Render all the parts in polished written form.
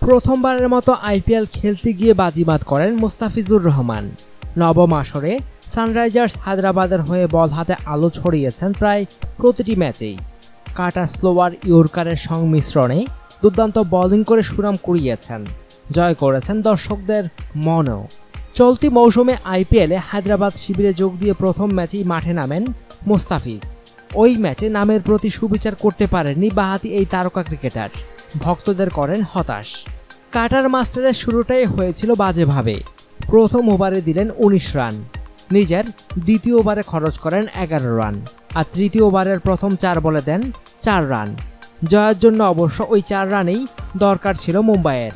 প্রথমবারের মতো আইপিএল খেলতে গিয়ে বাজিমাত করেন মুস্তাফিজুর রহমান। নবম আসরে সানরাইজার্স হায়দ্রাবাদের হয়ে বল হাতে আলো ছড়িয়েছেন প্রায় প্রতিটি ম্যাচেই। কাটা স্লোয়ার ইয়র্কারের সংমিশ্রণে দুর্দান্ত বোলিং করে সুনাম কুড়িয়েছেন, জয় করেছেন দর্শকদের মনও। চলতি মৌসুমে আইপিএলে হায়দ্রাবাদ শিবিরে যোগ দিয়ে প্রথম ম্যাচেই মাঠে নামেন মুস্তাফিজ। ওই ম্যাচে নামের প্রতি সুবিচার করতে পারেননি বাঁহাতি এই তারকা ক্রিকেটার, ভক্তদের করেন হতাশ। কাটার মাস্টারের শুরুটাই হয়েছিল বাজেভাবে। প্রথম ওভারে দিলেন ১৯ রান, নিজের দ্বিতীয় ওভারে খরচ করেন ১১ রান, আর তৃতীয় ওভারের প্রথম ৪ বলে দেন ৪ রান। জয়ের জন্য অবশ্য ওই ৪ রানেই দরকার ছিল মুম্বাইয়ের।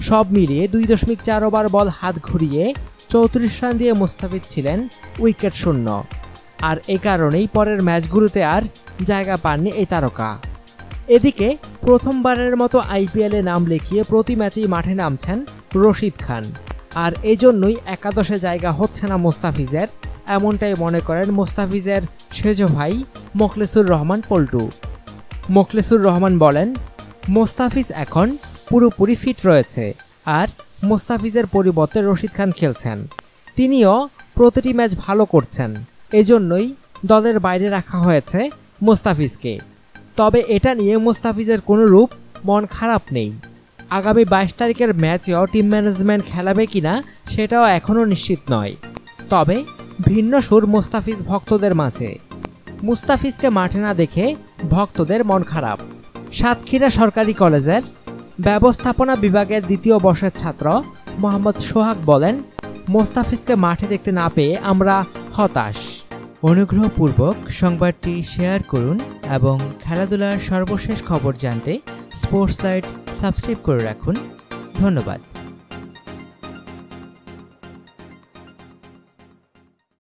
সব মিলিয়ে ২.৪ ওভার বল হাত ঘুরিয়ে ৩৪ রান দিয়ে মুস্তাফিজ ছিলেন উইকেট শূন্য। আর এ কারণেই পরের ম্যাচগুলোতে আর জায়গা পাননি এই তারকা। এদিকে প্রথমবারের মতো আইপিএলে নাম লিখিয়ে প্রতি ম্যাচেই মাঠে নামছেন রশিদ খান, আর এজন্যই একাদশে জায়গা হচ্ছে না মুস্তাফিজের, এমনটাই মনে করেন মুস্তাফিজের সেজো ভাই মোখলেসুর রহমান পল্টু। মোখলেসুর রহমান বলেন, মুস্তাফিজ এখন পুরোপুরি ফিট রয়েছে, আর মুস্তাফিজের পরিবর্তে রশিদ খান খেলছেন। তিনিও প্রতিটি ম্যাচ ভালো করছেন, এজন্যই দলের বাইরে রাখা হয়েছে মুস্তাফিজকে। তবে এটা নিয়ে মুস্তাফিজের কোনো রূপ মন খারাপ নেই। আগামী ২২ তারিখের ম্যাচেও টিম ম্যানেজমেন্ট খেলাবে কিনা সেটাও এখনও নিশ্চিত নয়। তবে ভিন্ন সুর মুস্তাফিজ ভক্তদের মাঝে। মুস্তাফিজকে মাঠে না দেখে ভক্তদের মন খারাপ। সাতক্ষীরা সরকারি কলেজের ব্যবস্থাপনা বিভাগের ২য় বর্ষের ছাত্র মোহাম্মদ সোহাগ বলেন, মুস্তাফিজকে মাঠে দেখতে না পেয়ে আমরা হতাশ। অনুগ্রহপূর্বক সংবাদটি শেয়ার করুন এবং খেলাধুলার সর্বশেষ খবর জানতে স্পোর্টস লাইট সাবস্ক্রাইব করে রাখুন। ধন্যবাদ।